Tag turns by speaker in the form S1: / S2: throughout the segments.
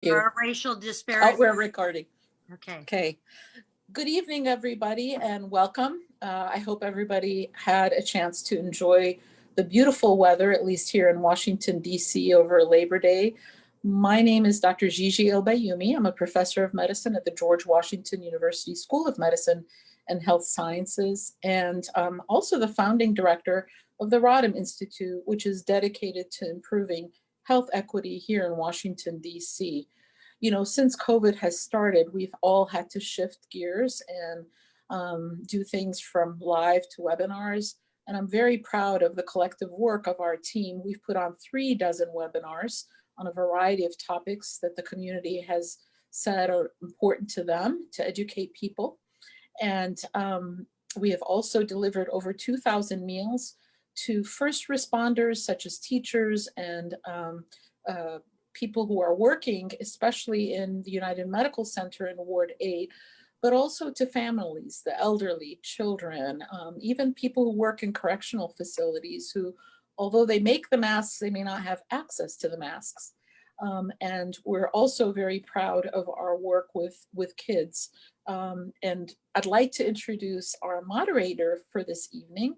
S1: You.
S2: Racial
S1: Oh,
S2: disparities.
S1: we're recording.
S2: Okay.
S1: Okay. Good evening, everybody, and welcome. I hope everybody had a chance to enjoy the beautiful weather, at least here in Washington, D.C. over Labor Day. My name is Dr. Gigi El-Bayoumi. I'm a professor of medicine at the George Washington University School of Medicine and Health Sciences, and also the founding director of the Rodham Institute, which is dedicated to improving health equity here in Washington, D.C. You know, since COVID has started, we've all had to shift gears and do things from live to webinars. And I'm very proud of the collective work of our team. We've put on 36 webinars on a variety of topics that the community has said are important to them to educate people. And we have also delivered over 2,000 meals to first responders, such as teachers and people who are working, especially in the United Medical Center in Ward 8, but also to families, the elderly, children, even people who work in correctional facilities who, although they make the masks, they may not have access to the masks. And we're also very proud of our work with kids. And I'd like to introduce our moderator for this evening.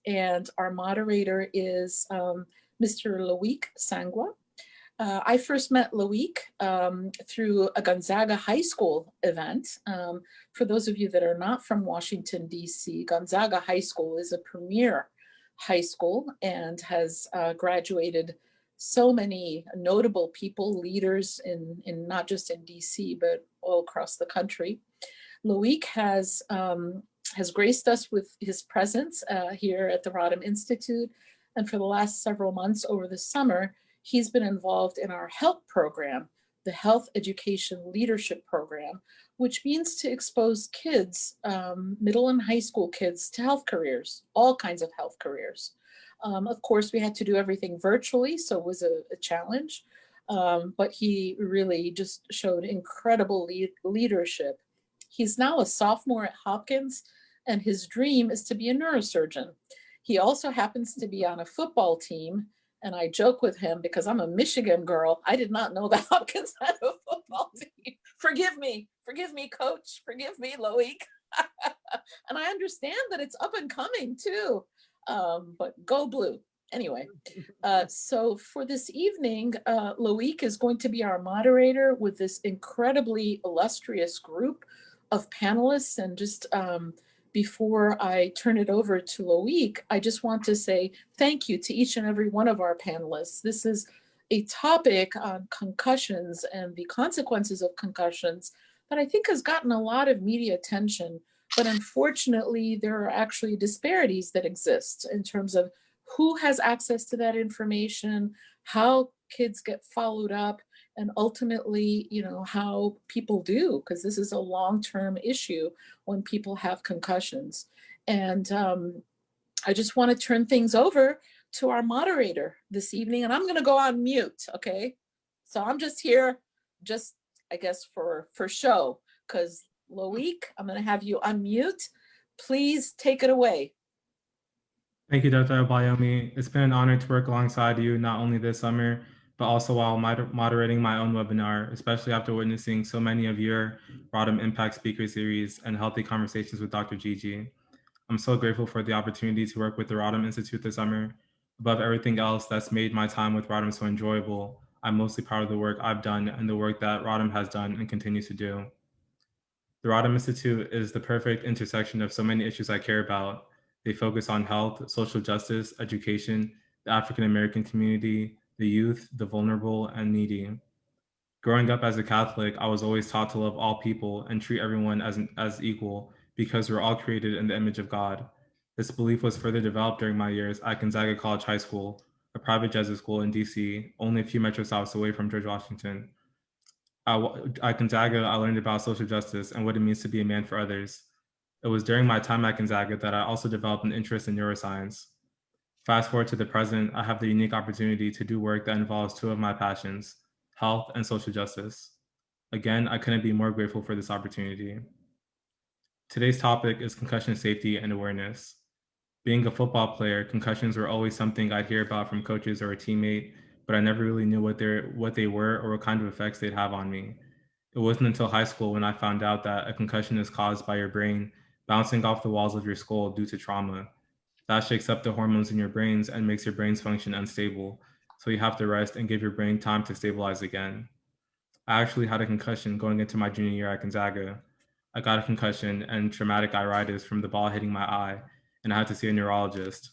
S1: And our moderator is Mr. Loic Sangwa. I first met Loic through a Gonzaga High School event. For those of you that are not from Washington, D.C., Gonzaga High School is a premier high school and has graduated so many notable people, leaders in not just in D.C., but all across the country. Loic has graced us with his presence here at the Rodham Institute, and for the last several months over the summer, he's been involved in our HELP program, the Health Education Leadership Program, which means to expose kids, middle and high school kids, to health careers, all kinds of health careers. Of course, we had to do everything virtually, so it was a challenge, but he really just showed incredible leadership. He's now a sophomore at Hopkins, and his dream is to be a neurosurgeon. He also happens to be on a football team, and I joke with him because I'm a Michigan girl. I did not know that Hopkins had a football team. Forgive me, coach. Forgive me, Loic. And I understand that it's up and coming too, but go blue. Anyway, so for this evening, Loic is going to be our moderator with this incredibly illustrious group of panelists. And just before I turn it over to Loic, I just want to say thank you to each and every one of our panelists. This is a topic on concussions and the consequences of concussions that I think has gotten a lot of media attention. But unfortunately, there are actually disparities that exist in terms of who has access to that information, how kids get followed up, and ultimately, you know, how people do, because this is a long-term issue when people have concussions. And I just want to turn things over to our moderator this evening, and I'm going to go on mute, okay? So I'm just here, just, I guess, for show, because Loic, I'm going to have you unmute. Please take it away.
S3: Thank you, Dr. El-Bayoumi. It's been an honor to work alongside you, not only this summer, but also while moderating my own webinar, especially after witnessing so many of your Rodham Impact Speaker Series and healthy conversations with Dr. Gigi. I'm so grateful for the opportunity to work with the Rodham Institute this summer. Above everything else that's made my time with Rodham so enjoyable, I'm mostly proud of the work I've done and the work that Rodham has done and continues to do. The Rodham Institute is the perfect intersection of so many issues I care about. They focus on health, social justice, education, the African American community, the youth, the vulnerable, and needy. Growing up as a Catholic, I was always taught to love all people and treat everyone as equal because we're all created in the image of God. This belief was further developed during my years at Gonzaga College High School, a private Jesuit school in DC, only a few metro stops away from George Washington. At Gonzaga, I learned about social justice and what it means to be a man for others. It was during my time at Gonzaga that I also developed an interest in neuroscience. Fast forward to the present, I have the unique opportunity to do work that involves two of my passions, health and social justice. Again, I couldn't be more grateful for this opportunity. Today's topic is concussion safety and awareness. Being a football player, concussions were always something I'd hear about from coaches or a teammate, but I never really knew what they were or what kind of effects they'd have on me. It wasn't until high school when I found out that a concussion is caused by your brain bouncing off the walls of your skull due to trauma. That shakes up the hormones in your brains and makes your brains function unstable, so you have to rest and give your brain time to stabilize again. I actually had a concussion going into my junior year at Gonzaga. I got a concussion and traumatic iritis from the ball hitting my eye, and I had to see a neurologist.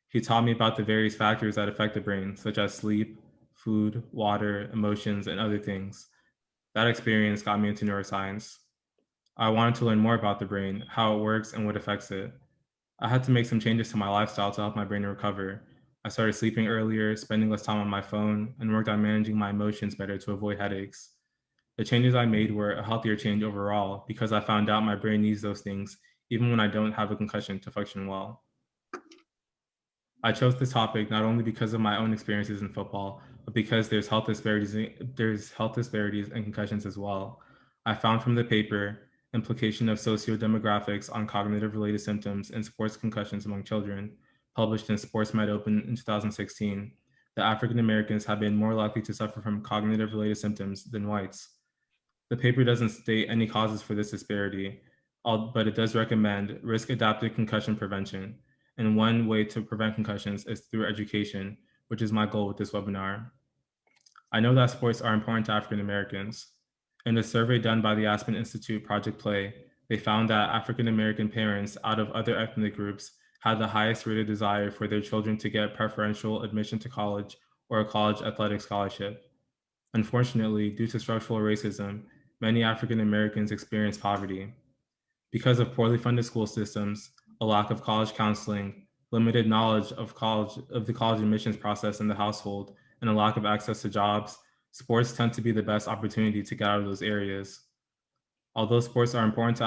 S3: He taught me about the various factors that affect the brain, such as sleep, food, water, emotions, and other things. That experience got me into neuroscience. I wanted to learn more about the brain, how it works, and what affects it. I had to make some changes to my lifestyle to help my brain recover. I started sleeping earlier, spending less time on my phone, and worked on managing my emotions better to avoid headaches. The changes I made were a healthier change overall because I found out my brain needs those things even when I don't have a concussion to function well. I chose this topic not only because of my own experiences in football, but because there's health disparities and concussions as well. I found from the paper Implication of Socio-Demographics on Cognitive Related Symptoms in Sports Concussions Among Children, published in Sports Med Open in 2016, that African Americans have been more likely to suffer from cognitive related symptoms than whites. The paper doesn't state any causes for this disparity, but it does recommend risk-adapted concussion prevention. And one way to prevent concussions is through education, which is my goal with this webinar. I know that sports are important to African Americans. In a survey done by the Aspen Institute Project Play, they found that African American parents out of other ethnic groups had the highest rated desire for their children to get preferential admission to college or a college athletic scholarship. Unfortunately, due to structural racism, many African Americans experience poverty. Because of poorly funded school systems, a lack of college counseling, limited knowledge of the college admissions process in the household, and a lack of access to jobs, sports tend to be the best opportunity to get out of those areas. Although sports are important to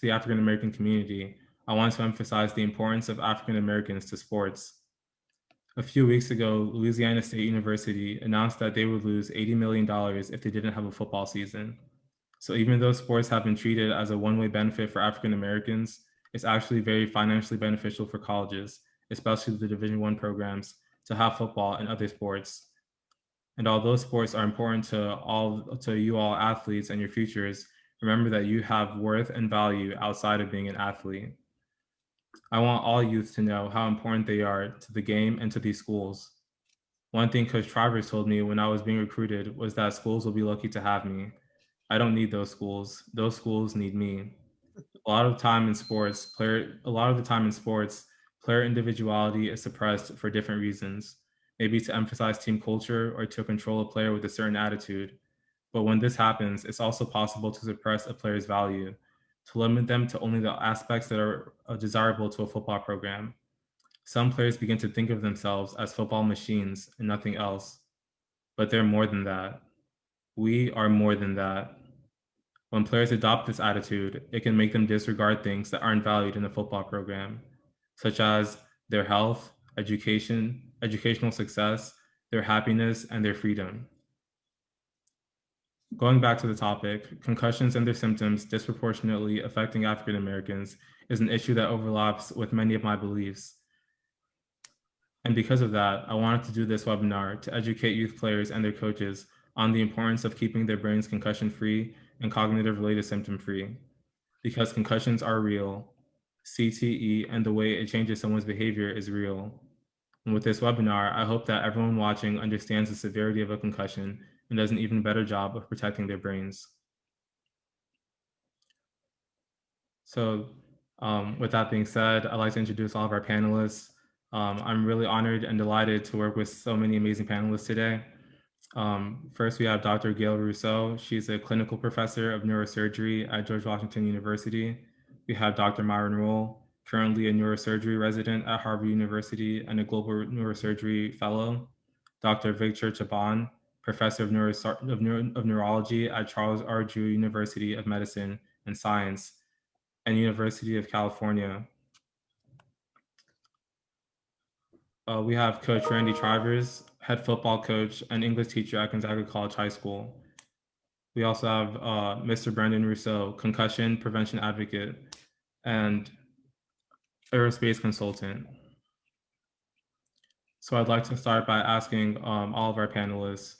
S3: the African American community, I want to emphasize the importance of African Americans to sports. A few weeks ago, Louisiana State University announced that they would lose $80 million if they didn't have a football season. So even though sports have been treated as a one-way benefit for African Americans, it's actually very financially beneficial for colleges, especially the Division I programs, to have football and other sports. And although sports are important to you all athletes and your futures, remember that you have worth and value outside of being an athlete. I want all youth to know how important they are to the game and to these schools. One thing Coach Trivers told me when I was being recruited was that schools will be lucky to have me. I don't need those schools. Those schools need me. A lot of the time in sports, player individuality is suppressed for different reasons, maybe to emphasize team culture or to control a player with a certain attitude. But when this happens, it's also possible to suppress a player's value, to limit them to only the aspects that are desirable to a football program. Some players begin to think of themselves as football machines and nothing else. But they're more than that. We are more than that. When players adopt this attitude, it can make them disregard things that aren't valued in a football program, such as their health, educational success, their happiness, and their freedom. Going back to the topic, concussions and their symptoms disproportionately affecting African Americans is an issue that overlaps with many of my beliefs. And because of that, I wanted to do this webinar to educate youth players and their coaches on the importance of keeping their brains concussion-free and cognitive-related symptom-free. Because concussions are real, CTE and the way it changes someone's behavior is real. And with this webinar, I hope that everyone watching understands the severity of a concussion and does an even better job of protecting their brains. So with that being said, I'd like to introduce all of our panelists. I'm really honored and delighted to work with so many amazing panelists today. First, we have Dr. Gail Rosseau. She's a clinical professor of neurosurgery at George Washington University. We have Dr. Myron Rolle, currently a neurosurgery resident at Harvard University and a global neurosurgery fellow. Dr. Victor Chaban, professor of neurology at Charles R. Drew University of Medicine and Science and University of California. We have Coach Randy Trivers, head football coach and English teacher at Gonzaga College High School. We also have Mr. Brandon Rousseau, concussion prevention advocate and aerospace consultant. So I'd like to start by asking all of our panelists,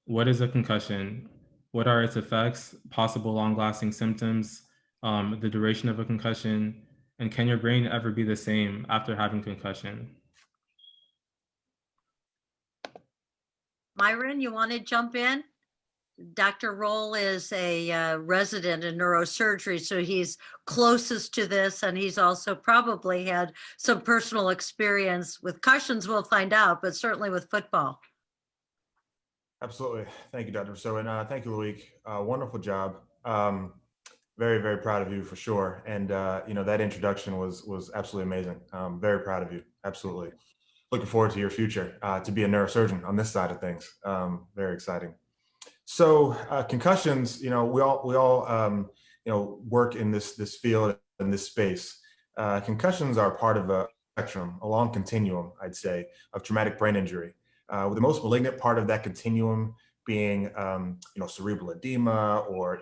S3: what is a concussion? What are its effects, possible long-lasting symptoms, the duration of a concussion, and can your brain ever be the same after having concussion?
S2: Myron, you want to jump in? Dr. Rolle is a resident in neurosurgery, so he's closest to this, and he's also probably had some personal experience with concussions, we'll find out, but certainly with football.
S4: Absolutely. Thank you, Dr. Rousseau, and thank you, Loic. Wonderful job. Very, very proud of you for sure. And that introduction was absolutely amazing. Very proud of you. Absolutely. Looking forward to your future, to be a neurosurgeon on this side of things. Very exciting. So concussions, we all work in this field, in this space. Concussions are part of a spectrum, a long continuum, I'd say, of traumatic brain injury. With the most malignant part of that continuum being, cerebral edema or,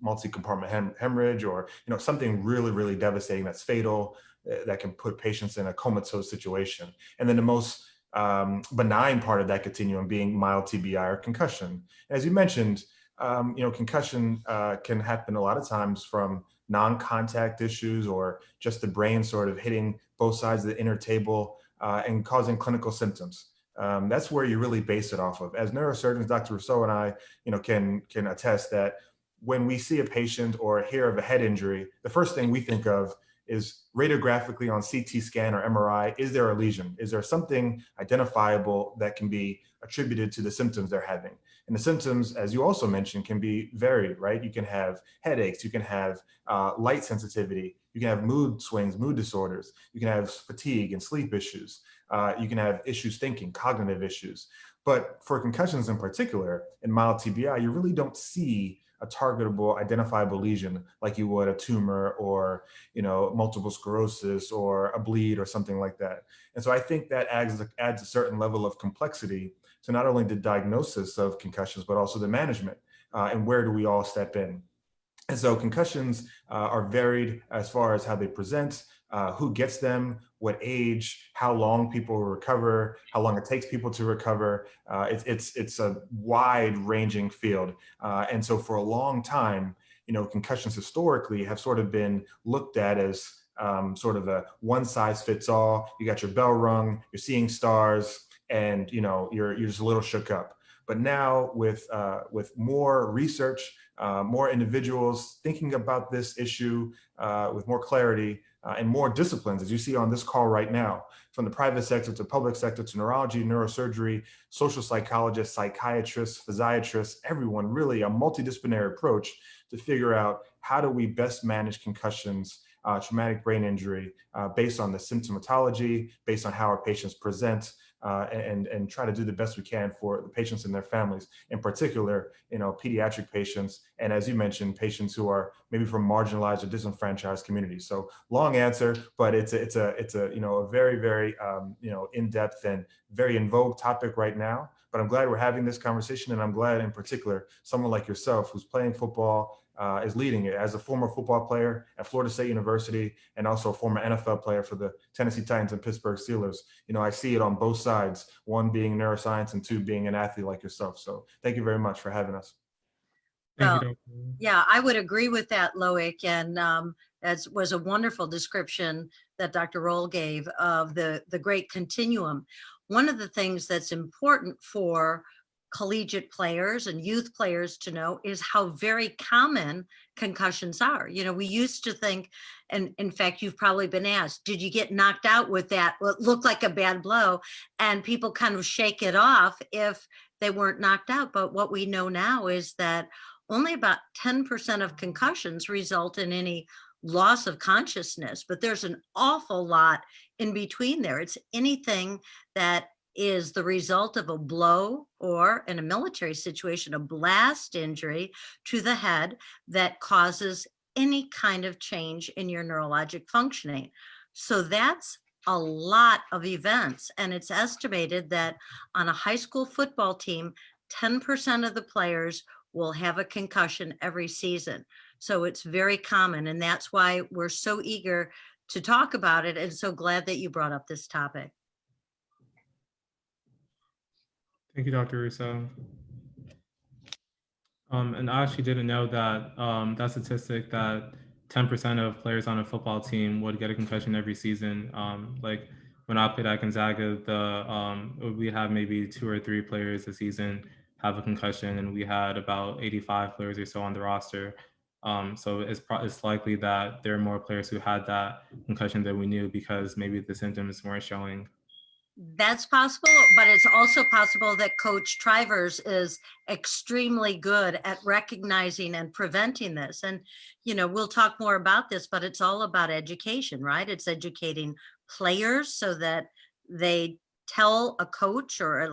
S4: multi-compartment hemorrhage or, something really, really devastating that's fatal, that can put patients in a comatose situation. And then the most benign part of that continuum being mild TBI or concussion. As you mentioned, concussion can happen a lot of times from non-contact issues or just the brain sort of hitting both sides of the inner table and causing clinical symptoms. That's where you really base it off of. As neurosurgeons, Dr. Rousseau and I, can attest that when we see a patient or hear of a head injury, the first thing we think of is radiographically on CT scan or MRI, is there a lesion? Is there something identifiable that can be attributed to the symptoms they're having? And the symptoms, as you also mentioned, can be varied, right? You can have headaches, you can have light sensitivity, you can have mood swings, mood disorders, you can have fatigue and sleep issues, you can have issues thinking, cognitive issues. But for concussions in particular, in mild TBI, you really don't see a targetable, identifiable lesion like you would a tumor or multiple sclerosis or a bleed or something like that. And so I think that adds a certain level of complexity to not only the diagnosis of concussions, but also the management and where do we all step in. And so concussions are varied as far as how they present, who gets them, what age, how long people recover, how long it takes people to recover. It's a wide ranging field. And so for a long time, concussions historically have sort of been looked at as sort of a one size fits all. You got your bell rung, you're seeing stars, and you're just a little shook up. But now with more research, more individuals thinking about this issue with more clarity and more disciplines, as you see on this call right now, from the private sector to public sector to neurology, neurosurgery, social psychologists, psychiatrists, physiatrists, everyone, really a multidisciplinary approach to figure out how do we best manage concussions, traumatic brain injury, based on the symptomatology, based on how our patients present, and try to do the best we can for the patients and their families, in particular, pediatric patients, and as you mentioned, patients who are maybe from marginalized or disenfranchised communities. So long answer, but it's a very, very in-depth and very in vogue topic right now. But I'm glad we're having this conversation, and I'm glad in particular someone like yourself who's playing football is leading it as a former football player at Florida State University and also a former NFL player for the Tennessee Titans and Pittsburgh Steelers. I see it on both sides, one being neuroscience and two being an athlete like yourself. So thank you very much for having us.
S3: Thank you,
S2: Yeah, I would agree with that, Loic, and that was a wonderful description that Dr. Rolle gave of the great continuum. One of the things that's important for collegiate players and youth players to know is how very common concussions are. We used to think, and in fact, you've probably been asked, did you get knocked out with that? Well, it looked like a bad blow, and people kind of shake it off if they weren't knocked out. But what we know now is that only about 10% of concussions result in any loss of consciousness, but there's an awful lot in between there. It's anything that is the result of a blow or, in a military situation, a blast injury to the head that causes any kind of change in your neurologic functioning. So that's a lot of events. And it's estimated that on a high school football team, 10% of the players will have a concussion every season. So it's very common. And that's why we're so eager to talk about it and so glad that you brought up this topic.
S3: Thank you, Dr. Rousseau. And I actually didn't know that that statistic that 10% of players on a football team would get a concussion every season. Like when I played at Gonzaga, we had maybe 2 or 3 players a season have a concussion, and we had about 85 players or so on the roster. So it's likely that there are more players who had that concussion than we knew because maybe the symptoms weren't showing.
S2: That's possible, but it's also possible that Coach Trivers is extremely good at recognizing and preventing this. And, you know, we'll talk more about this, but it's all about education, right? It's educating players so that they tell a coach or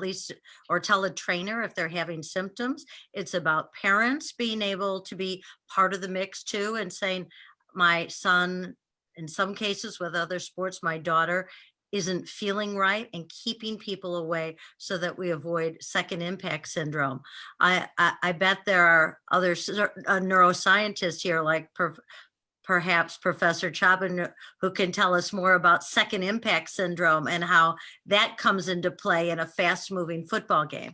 S2: tell a trainer if they're having symptoms. It's about parents being able to be part of the mix too and saying, my son, in some cases with other sports, my daughter isn't feeling right, and keeping people away so that we avoid second impact syndrome. I bet there are other neuroscientists here, like perhaps Professor Chaban, who can tell us more about second impact syndrome and how that comes into play in a fast moving football game.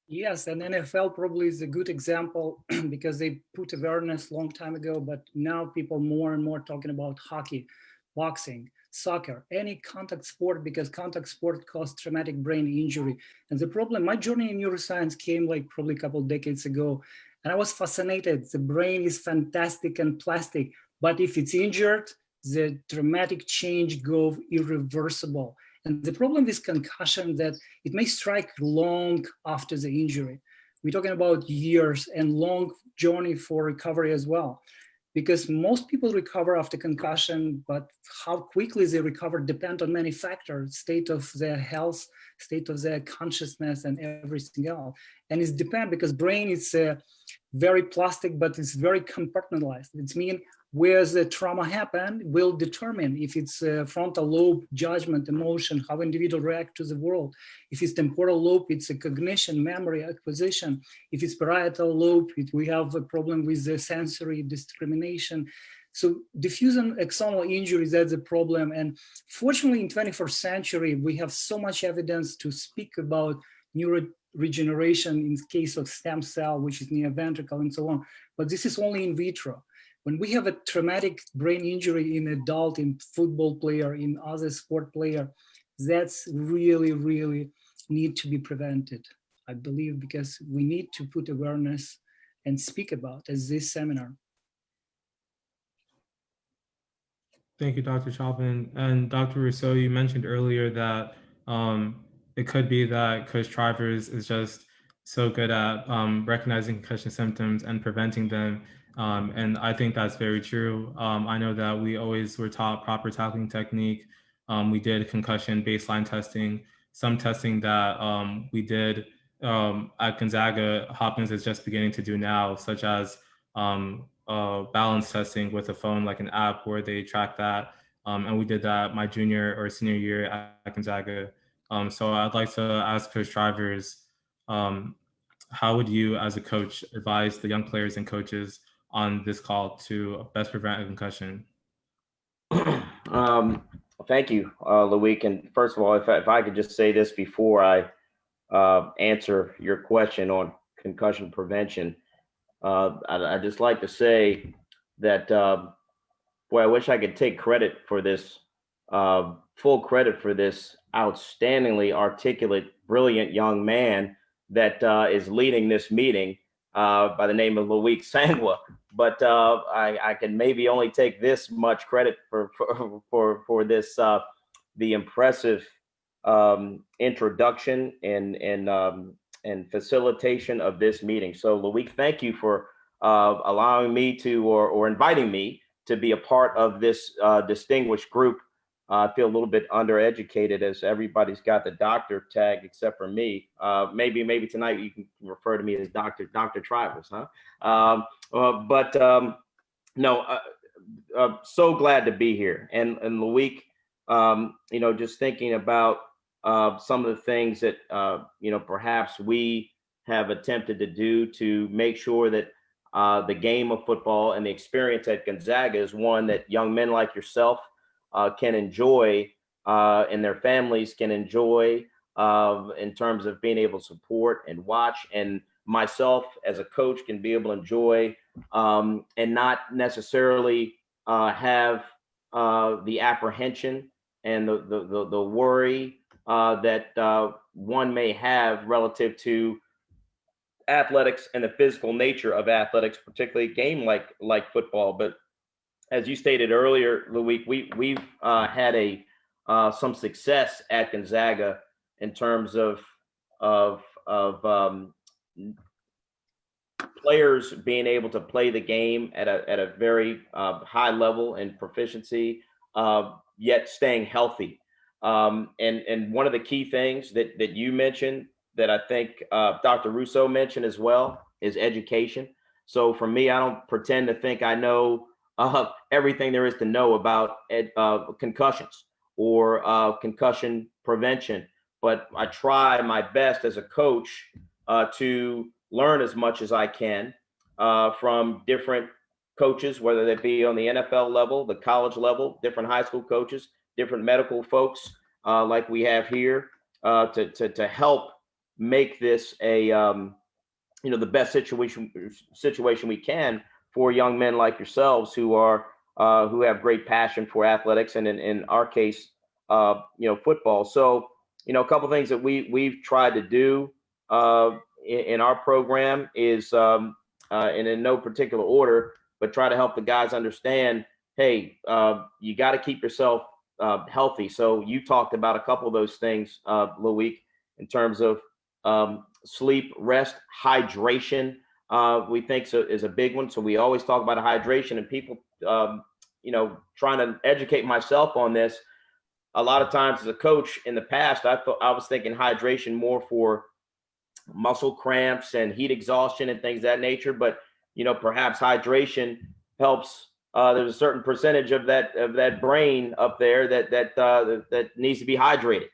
S5: Yes, and NFL probably is a good example because they put awareness a long time ago, but now people more and more talking about hockey, boxing, soccer, any contact sport, because contact sport causes traumatic brain injury. And the problem, my journey in neuroscience came like probably a couple of decades ago, and I was fascinated. The brain is fantastic and plastic, but if it's injured, the dramatic change goes irreversible. And the problem with concussion that it may strike long after the injury. We're talking about years and long journey for recovery as well, because most people recover after concussion, but how quickly they recover depend on many factors, state of their health, state of their consciousness, and everything else. And it's depend because brain is very plastic, but it's very compartmentalized. It means where the trauma happened will determine if it's frontal lobe, judgment, emotion, how individual react to the world. If it's temporal lobe, it's a cognition, memory, acquisition. If it's parietal lobe, we have a problem with the sensory discrimination. So diffuse and axonal injuries, that's a problem. And fortunately, in 21st century, we have so much evidence to speak about neuroregeneration in case of stem cell, which is neoventricle and so on. But this is only in vitro. When we have a traumatic brain injury in adult, in football player, in other sport player, that's really, really need to be prevented, I believe, because we need to put awareness and speak about as this seminar.
S3: Thank you, Dr. Chaban. And Dr. Rousseau, you mentioned earlier that it could be that Coach Trivers is just so good at recognizing concussion symptoms and preventing them. And I think that's very true. I know that we always were taught proper tackling technique. We did concussion baseline testing, some testing that we did at Gonzaga, Hopkins is just beginning to do now, such as balance testing with a phone, like an app where they track that. And we did that my junior or senior year at Gonzaga. So I'd like to ask Coach Trivers, how would you as a coach advise the young players and coaches on this call to best prevent a concussion?
S6: Thank you, Loic. And first of all, if I could just say this before I answer your question on concussion prevention, I'd just like to say that, boy, I wish I could take credit for this, full credit for this outstandingly articulate, brilliant young man that is leading this meeting by the name of Loic Sangwa. But I can maybe only take this much credit for this, the impressive introduction and facilitation of this meeting. So Loic, thank you for allowing me to, or inviting me to be a part of this distinguished group. I feel a little bit undereducated as everybody's got the doctor tag except for me. Maybe tonight you can refer to me as Dr. Trivers, huh? No, so glad to be here. And Loic, you know, just thinking about some of the things that, you know, perhaps we have attempted to do to make sure that the game of football and the experience at Gonzaga is one that young men like yourself can enjoy and their families can enjoy in terms of being able to support and watch, and myself as a coach can be able to enjoy and not necessarily have the apprehension and the worry that one may have relative to athletics and the physical nature of athletics, particularly a game like football. But as you stated earlier, Loic, we've had some success at Gonzaga in terms of players being able to play the game at a very high level and proficiency, yet staying healthy. And one of the key things that you mentioned that I think Dr. Rosseau mentioned as well is education. So for me, I don't pretend to think I know everything there is to know about concussions or concussion prevention, but I try my best as a coach to learn as much as I can from different coaches, whether they be on the NFL level, the college level, different high school coaches, different medical folks like we have here to help make this a the best situation we can for young men like yourselves who have great passion for athletics, and in our case football. So a couple things that we've tried to do in our program is and in no particular order, but try to help the guys understand, hey, you got to keep yourself healthy. So you talked about a couple of those things, Loic, in terms of sleep, rest, hydration. We think is a big one. So we always talk about hydration, and people, trying to educate myself on this. A lot of times as a coach in the past, I was thinking hydration more for muscle cramps and heat exhaustion and things of that nature. But, perhaps hydration helps. There's a certain percentage of that brain up there that needs to be hydrated.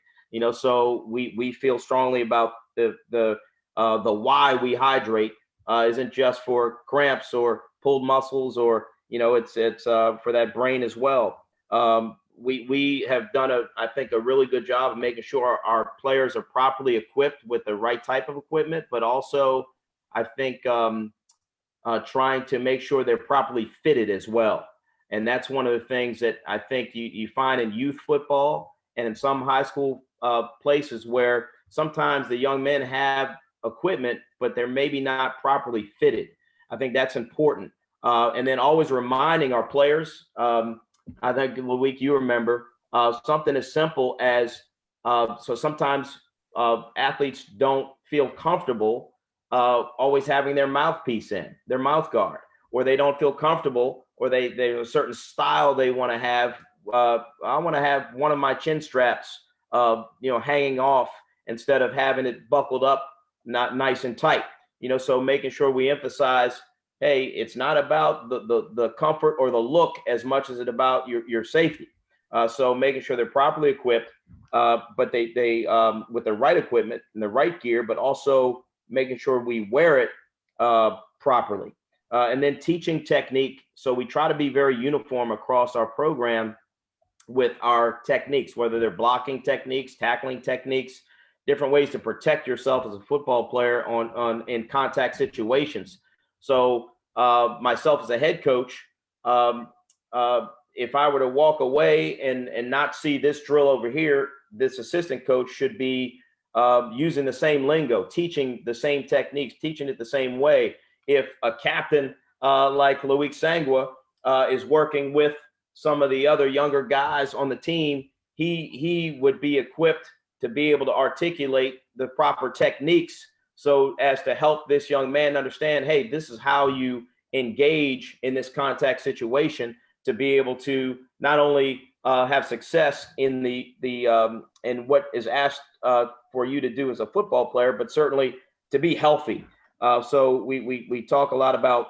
S6: So we feel strongly about the why we hydrate isn't just for cramps or pulled muscles, or it's for that brain as well. We have done I think a really good job of making sure our players are properly equipped with the right type of equipment, but also I think trying to make sure they're properly fitted as well. And that's one of the things that I think you find in youth football and in some high school places where sometimes the young men have equipment, but they're maybe not properly fitted. I think that's important. And then always reminding our players, I think, Loic, you remember something as simple as, so sometimes athletes don't feel comfortable always having their mouthpiece in, their mouth guard, or they don't feel comfortable, or there's a certain style they want to have. I want to have one of my chin straps, hanging off instead of having it buckled up, not nice and tight. So making sure we emphasize, hey, it's not about the comfort or the look as much as it's about your safety. So making sure they're properly equipped, but they with the right equipment and the right gear, but also making sure we wear it properly. And then teaching technique. So we try to be very uniform across our program with our techniques, whether they're blocking techniques, tackling techniques, different ways to protect yourself as a football player in contact situations. So myself as a head coach, if I were to walk away and not see this drill over here, this assistant coach should be using the same lingo, teaching the same techniques, teaching it the same way. If a captain like Loic Sangwa is working with some of the other younger guys on the team, he would be equipped to be able to articulate the proper techniques so as to help this young man understand, hey, this is how you engage in this contact situation to be able to not only have success in in what is asked for you to do as a football player, but certainly to be healthy. So we talk a lot about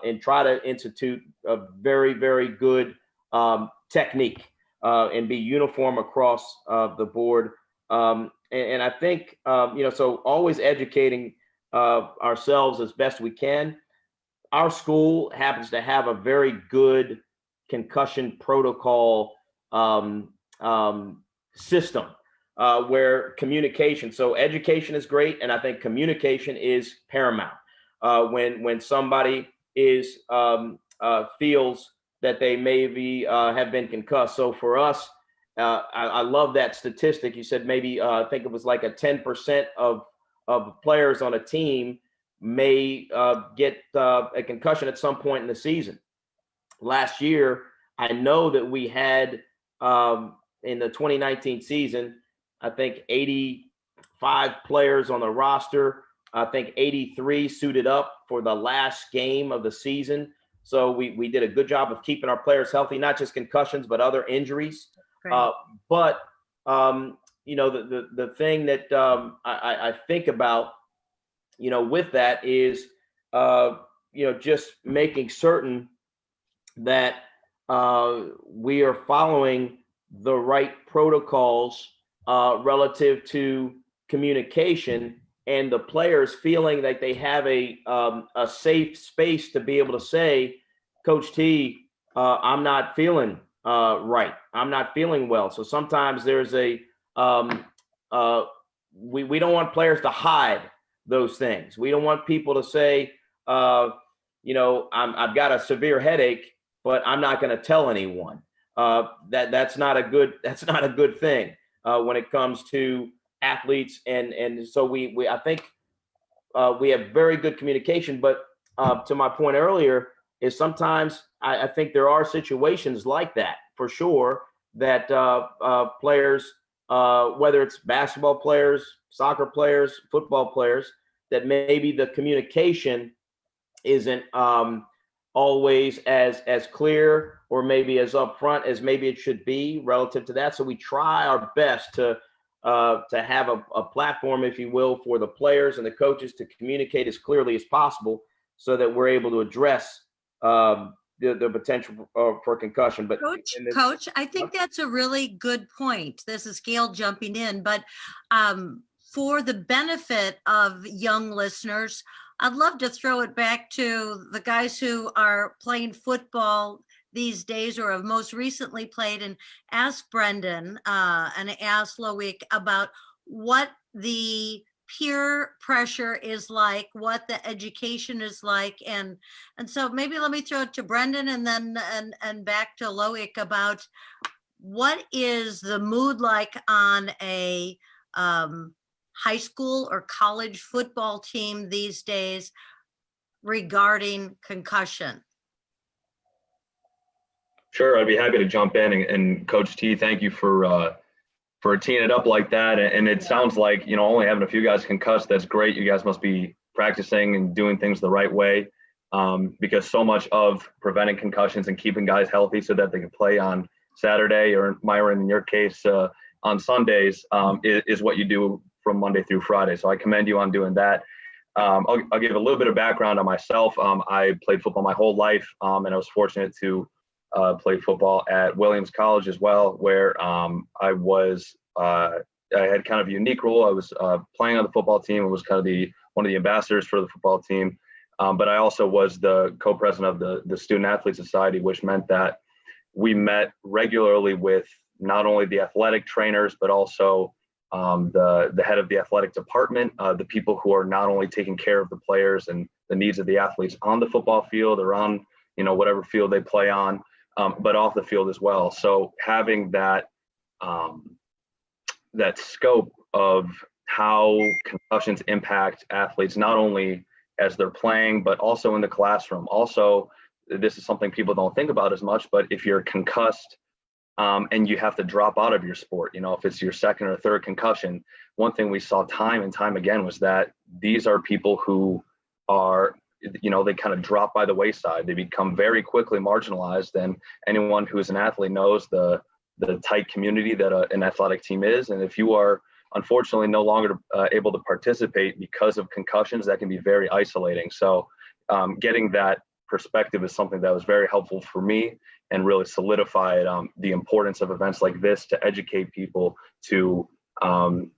S6: and try to institute a very, very good technique and be uniform across the board. And I think, so always educating ourselves as best we can. Our school happens to have a very good concussion protocol system. where communication, so education is great, and I think communication is paramount. When somebody is feels that they maybe have been concussed. So for us, I love that statistic. You said maybe I think it was like a 10% of players on a team may get a concussion at some point in the season. Last year, I know that we had in the 2019 season, I think 85 players on the roster. I think 83 suited up for the last game of the season. So we did a good job of keeping our players healthy, not just concussions, but other injuries.
S2: Right.
S6: But you know, the thing that I think about, you know, with that is, you know, just making certain that we are following the right protocols relative to communication, and the players feeling that they have a safe space to be able to say, Coach T, I'm not feeling right. I'm not feeling well. So sometimes there's a we don't want players to hide those things. We don't want people to say, you know, I've got a severe headache, but I'm not going to tell anyone. That's not a good thing when it comes to athletes. And so I think we have very good communication, but to my point earlier is sometimes I think there are situations like that for sure, that players, whether it's basketball players, soccer players, football players, that maybe the communication isn't always as clear or maybe as upfront as maybe it should be relative to that. So we try our best to have a platform, if you will, for the players and the coaches to communicate as clearly as possible, so that we're able to address the potential for concussion. But
S2: Coach, I think that's a really good point. This is Gail jumping in, but for the benefit of young listeners, I'd love to throw it back to the guys who are playing football these days or have most recently played, and ask Brendan and ask Loic about what the peer pressure is like, what the education is like. And so maybe let me throw it to Brendan and then and back to Loic about what is the mood like on a high school or college football team these days regarding concussion.
S7: Sure, I'd be happy to jump in. And Coach T, thank you for teeing it up like that. And it sounds like, you know, only having a few guys concussed, that's great. You guys must be practicing and doing things the right way, because so much of preventing concussions and keeping guys healthy so that they can play on Saturday, or Myron, in your case, on Sundays, is what you do from Monday through Friday. So I commend you on doing that. I'll give a little bit of background on myself. I played football my whole life, and I was fortunate to play football at Williams College as well, where I had kind of a unique role. I was playing on the football team. I was kind of one of the ambassadors for the football team, but I also was the co-president of the Student Athlete Society, which meant that we met regularly with not only the athletic trainers, but also the head of the athletic department, the people who are not only taking care of the players and the needs of the athletes on the football field or on, you know, whatever field they play on, but off the field as well. So having that that scope of how concussions impact athletes, not only as they're playing, but also in the classroom. Also, this is something people don't think about as much, but if you're concussed and you have to drop out of your sport, you know, if it's your second or third concussion, one thing we saw time and time again was that these are people who are, you know, they kind of drop by the wayside. They become very quickly marginalized, and anyone who is an athlete knows the tight community that an athletic team is. And if you are unfortunately no longer able to participate because of concussions, that can be very isolating. So getting that perspective is something that was very helpful for me and really solidified the importance of events like this to educate people, to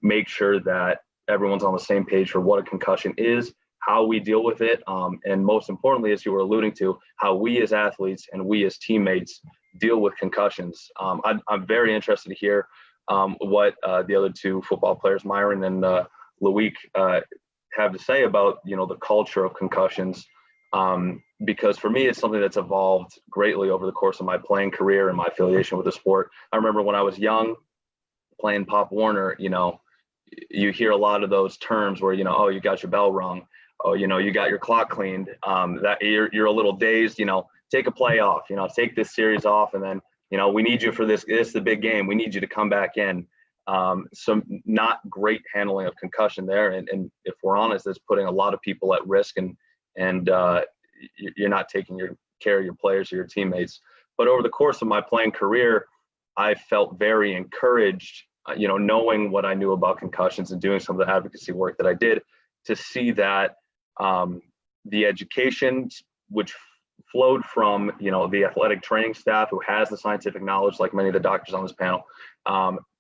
S7: make sure that everyone's on the same page for what a concussion is, how we deal with it, and most importantly, as you were alluding to, how we as athletes and we as teammates deal with concussions. I'm very interested to hear what the other two football players, Myron and Loic, have to say about, the culture of concussions. Because for me, it's something that's evolved greatly over the course of my playing career and my affiliation with the sport. I remember when I was young playing Pop Warner, you hear a lot of those terms where, oh, you got your bell rung. Oh, you got your clock cleaned. That you're a little dazed, take a play off, take this series off. And then, we need you for this. This is the big game. We need you to come back in. So not great handling of concussion there. And if we're honest, it's putting a lot of people at risk, and you're not taking care of your players or your teammates. But over the course of my playing career, I felt very encouraged, knowing what I knew about concussions and doing some of the advocacy work that I did, to see that the education, which flowed from, the athletic training staff who has the scientific knowledge, like many of the doctors on this panel,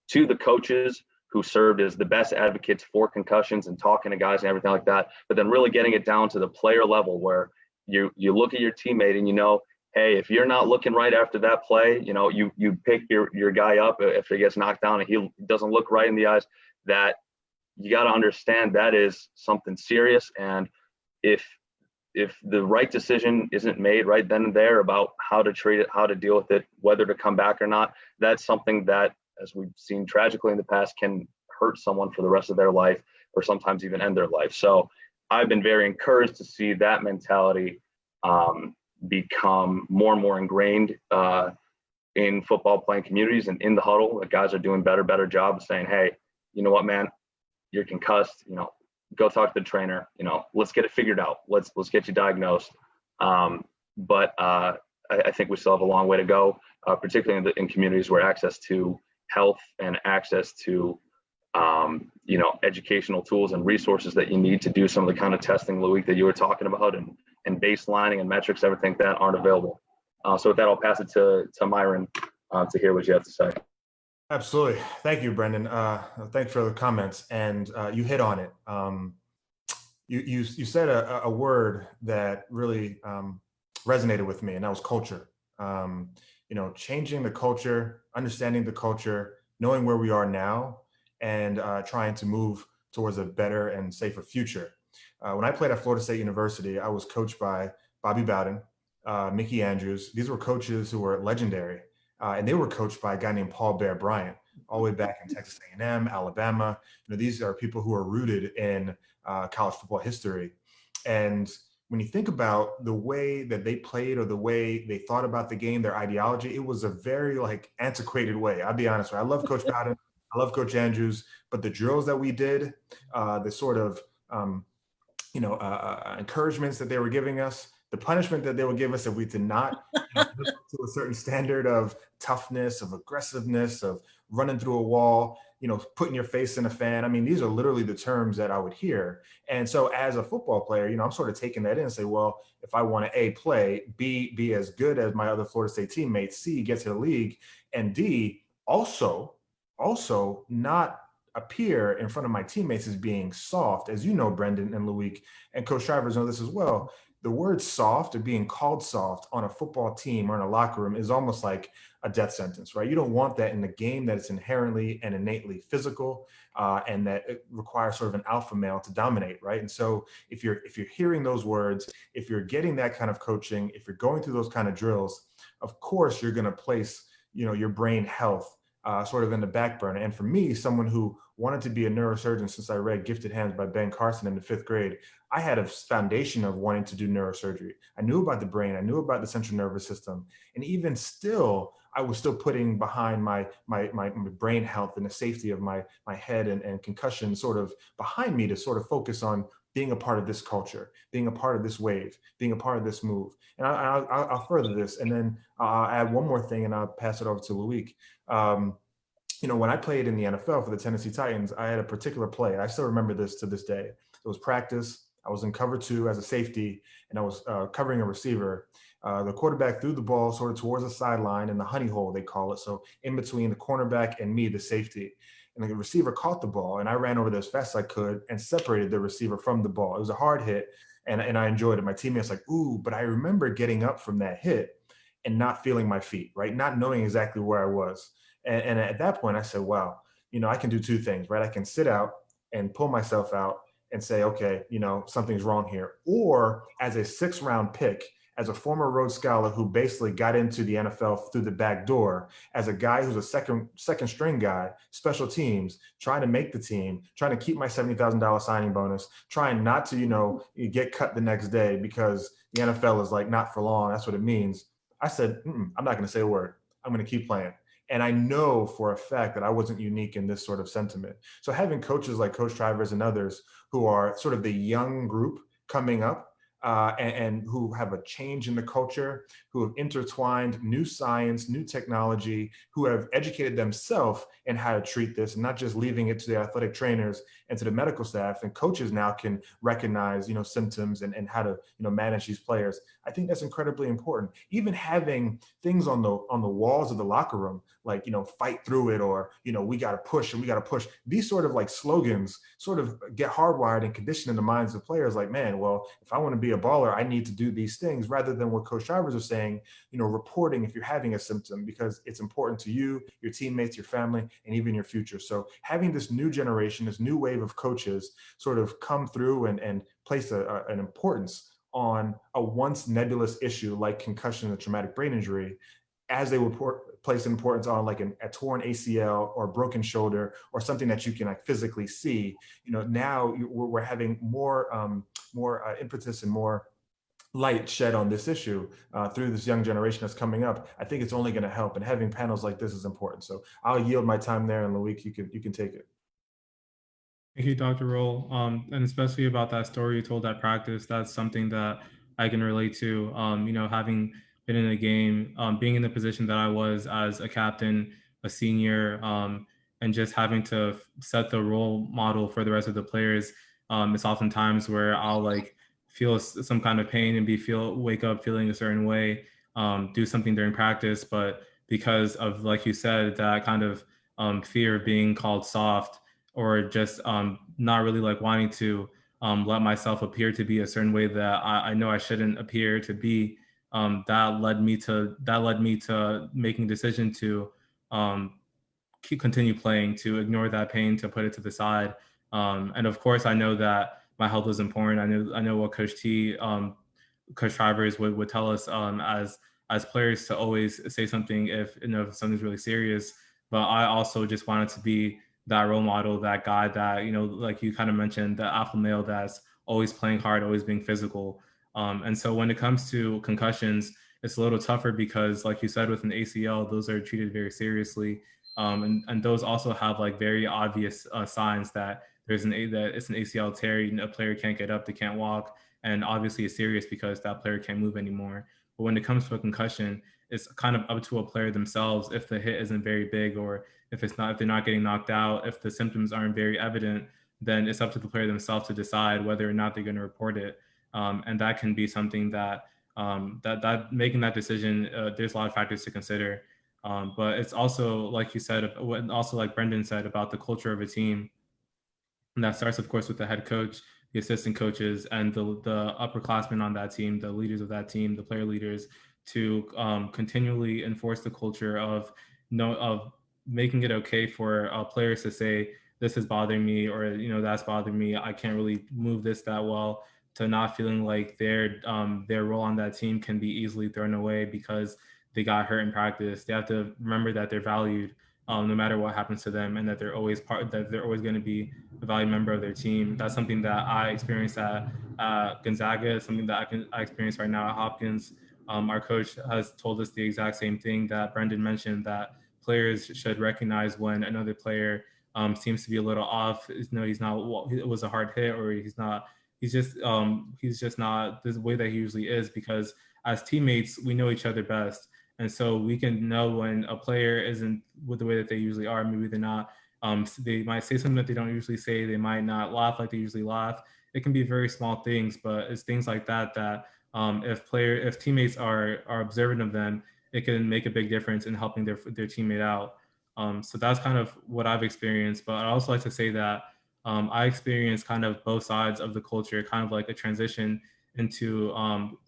S7: to the coaches who served as the best advocates for concussions and talking to guys and everything like that, but then really getting it down to the player level where you look at your teammate and hey, if you're not looking right after that play, you pick your guy up if he gets knocked down and he doesn't look right in the eyes, that you got to understand that is something serious. And if the right decision isn't made right then and there about how to treat it, how to deal with it, whether to come back or not, that's something that, as we've seen tragically in the past, can hurt someone for the rest of their life, or sometimes even end their life. So I've been very encouraged to see that mentality become more and more ingrained in football playing communities and in the huddle. The guys are doing better job of saying, hey, you know what, man, you're concussed, go talk to the trainer, let's get it figured out. Let's get you diagnosed. But I think we still have a long way to go, particularly in communities where access to health and access to educational tools and resources that you need to do some of the kind of testing, Loic, that you were talking about, and baselining and metrics, everything that aren't available. So with that, I'll pass it to Myron to hear what you have to say.
S4: Absolutely. Thank you, Brendan. Thanks for the comments. And you hit on it. You said a word that really resonated with me, and that was culture. Changing the culture, understanding the culture, knowing where we are now, and trying to move towards a better and safer future. When I played at Florida State University, I was coached by Bobby Bowden, Mickey Andrews. These were coaches who were legendary. And they were coached by a guy named Paul Bear Bryant, all the way back in Texas A&M, Alabama. These are people who are rooted in college football history. And when you think about the way that they played or the way they thought about the game, their ideology, it was a very antiquated way. I'll be honest with you. I love Coach Bowden. I love Coach Andrews, but the drills that we did, the sort of encouragements that they were giving us, the punishment that they would give us if we did not live up to a certain standard of toughness, of aggressiveness, of running through a wall, putting your face in a fan. I mean, these are literally the terms that I would hear. And so as a football player, I'm sort of taking that in and say, well, if I want to A, play, B, be as good as my other Florida State teammates, C, get to the league, and D, also not appear in front of my teammates as being soft. As you know, Brendan and Loic and Coach Trivers know this as well. The word soft or being called soft on a football team or in a locker room is almost like a death sentence, right? You don't want that in the game that it's inherently and innately physical, and that it requires sort of an alpha male to dominate, right? And so if you're hearing those words, if you're getting that kind of coaching, if you're going through those kind of drills, of course you're going to place, your brain health sort of in the back burner. And for me, someone who wanted to be a neurosurgeon since I read Gifted Hands by Ben Carson in the 5th grade, I had a foundation of wanting to do neurosurgery. I knew about the brain, I knew about the central nervous system. And even still, I was still putting behind my brain health and the safety of my head and concussion sort of behind me to sort of focus on being a part of this culture, being a part of this wave, being a part of this move. And I'll further this, and then I'll add one more thing and I'll pass it over to Loic. When I played in the NFL for the Tennessee Titans, I had a particular play. I still remember this to this day. It was practice. I was in cover 2 as a safety, and I was covering a receiver. The quarterback threw the ball sort of towards the sideline in the honey hole, they call it. So in between the cornerback and me, the safety. And the receiver caught the ball, and I ran over there as fast as I could and separated the receiver from the ball. It was a hard hit, and I enjoyed it. My teammates like, ooh, but I remember getting up from that hit and not feeling my feet, right? Not knowing exactly where I was. And at that point I said, wow, I can do two things, right? I can sit out and pull myself out and say, okay, something's wrong here. Or as a 6th round pick, as a former Rhodes Scholar who basically got into the NFL through the back door, as a guy who's a second string guy, special teams, trying to make the team, trying to keep my $70,000 signing bonus, trying not to, get cut the next day because the NFL is like not for long. That's what it means. I said, I'm not going to say a word. I'm going to keep playing. And I know for a fact that I wasn't unique in this sort of sentiment. So having coaches like Coach Trivers and others who are sort of the young group coming up, and who have a change in the culture, who have intertwined new science, new technology, who have educated themselves in how to treat this, and not just leaving it to the athletic trainers and to the medical staff. And coaches now can recognize, symptoms and how to, manage these players. I think that's incredibly important. Even having things on the walls of the locker room, like, fight through it, or, we got to push and we got to push. These sort of like slogans sort of get hardwired and conditioned in the minds of players like, man, well, if I want to be a baller, I need to do these things, rather than what Coach Trivers is saying, reporting if you're having a symptom, because it's important to you, your teammates, your family, and even your future. So having this new generation, this new wave of coaches sort of come through and place an importance on a once nebulous issue like concussion and traumatic brain injury, as they would place importance on like a torn ACL or broken shoulder or something that you can like physically see. Now we're having more impetus and more light shed on this issue through this young generation that's coming up. I think it's only going to help, and having panels like this is important. So I'll yield my time there, and Loic, you can take it.
S3: Thank you, Dr. Rolle. And especially about that story you told at practice, that's something that I can relate to. Having been in a game, being in the position that I was as a captain, a senior, and just having to set the role model for the rest of the players. It's oftentimes where I'll like feel some kind of pain and wake up feeling a certain way, do something during practice, but because of, like you said, that kind of fear of being called soft, or just not really like wanting to let myself appear to be a certain way that I know I shouldn't appear to be. That led me to making a decision to continue playing, to ignore that pain, to put it to the side. And of course, I know that my health is important. I know what Coach Trivers would tell us as players, to always say something if something's really serious. But I also just wanted to be that role model, that guy that, like you kind of mentioned, the alpha male that's always playing hard, always being physical. And so when it comes to concussions, it's a little tougher because, like you said, with an ACL, those are treated very seriously. And those also have like very obvious signs that it's an ACL tear. A player can't get up, they can't walk, and obviously it's serious because that player can't move anymore. But when it comes to a concussion, it's kind of up to a player themselves. If the hit isn't very big, or if they're not getting knocked out, if the symptoms aren't very evident, then it's up to the player themselves to decide whether or not they're going to report it. And that can be something that that making that decision, there's a lot of factors to consider. But it's also, like you said, also like Brendan said, about the culture of a team. And that starts, of course, with the head coach, the assistant coaches, and the upperclassmen on that team, the leaders of that team, the player leaders, to continually enforce the culture of making it okay for players to say, this is bothering me, or that's bothering me, I can't really move this that well, to not feeling like their role on that team can be easily thrown away because they got hurt in practice. They have to remember that they're valued no matter what happens to them, and that they're always going to be a valued member of their team. That's something that I experienced at Gonzaga. It's something that I experience right now at Hopkins. Our coach has told us the exact same thing that Brendan mentioned, that players should recognize when another player seems to be a little off. He's not. It was a hard hit, or he's not. He's just not the way that he usually is, because as teammates, we know each other best. And so we can know when a player isn't with the way that they usually are. Maybe they're not, they might say something that they don't usually say. They might not laugh like they usually laugh. It can be very small things, but it's things like that if teammates are observant of them, it can make a big difference in helping their teammate out. So that's kind of what I've experienced. But I'd also like to say that I experienced kind of both sides of the culture, kind of like a transition into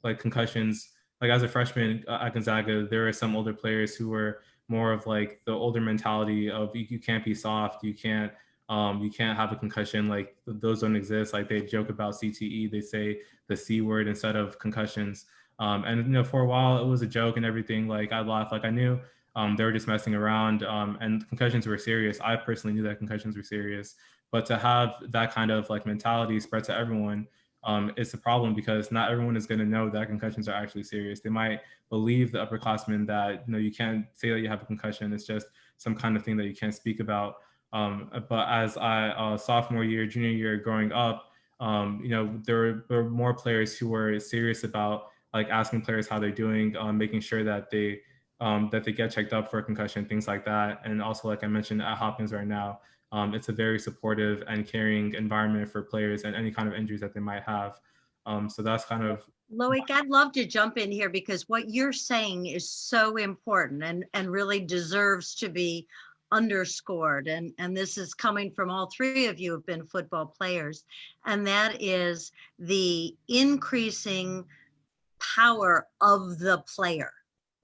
S3: like concussions like as a freshman at Gonzaga, there are some older players who were more of like the older mentality of you can't be soft, you can't have a concussion, like those don't exist. Like they joke about CTE, they say the C word instead of concussions. And for a while it was a joke and everything. Like I laughed, like I knew they were just messing around, and concussions were serious. I personally knew that concussions were serious, but to have that kind of like mentality spread to everyone, it's a problem because not everyone is going to know that concussions are actually serious. They might believe the upperclassmen that you can't say that you have a concussion. It's just some kind of thing that you can't speak about. But as I sophomore year, junior year, growing up, there were more players who were serious about like asking players how they're doing, making sure that they get checked up for a concussion, things like that. And also, like I mentioned at Hopkins right now, it's a very supportive and caring environment for players and any kind of injuries that they might have. So that's kind of.
S2: Loic, I'd love to jump in here because what you're saying is so important and really deserves to be underscored. And this is coming from all three of you who have been football players. And that is the increasing power of the player,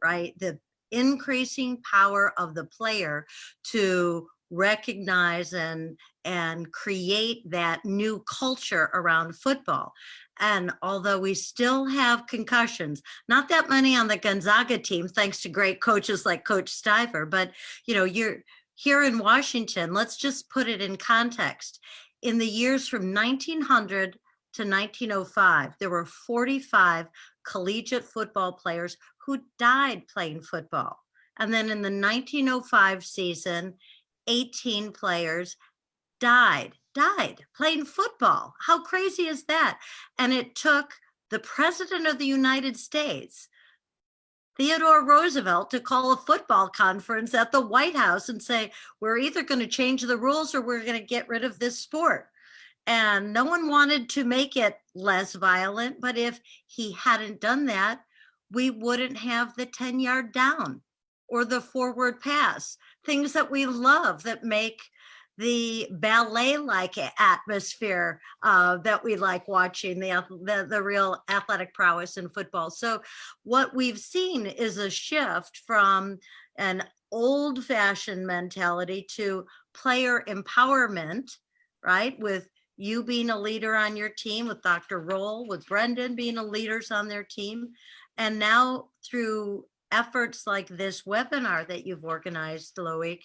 S2: right? The increasing power of the player to recognize and create that new culture around football. And although we still have concussions, not that many on the Gonzaga team, thanks to great coaches like Coach Stiver, but you're here in Washington, let's just put it in context. In the years from 1900 to 1905, there were 45 collegiate football players who died playing football. And then in the 1905 season, 18 players died playing football. How crazy is that? And it took the President of the United States, Theodore Roosevelt, to call a football conference at the White House and say, we're either going to change the rules or we're going to get rid of this sport. And no one wanted to make it less violent, but if he hadn't done that, we wouldn't have the 10-yard down or the forward pass, things that we love that make the ballet-like atmosphere that we like watching, the real athletic prowess in football. So what we've seen is a shift from an old-fashioned mentality to player empowerment, right? With you being a leader on your team, with Dr. Rolle, with Brendan being a leaders on their team. And now through efforts like this webinar that you've organized, Loic,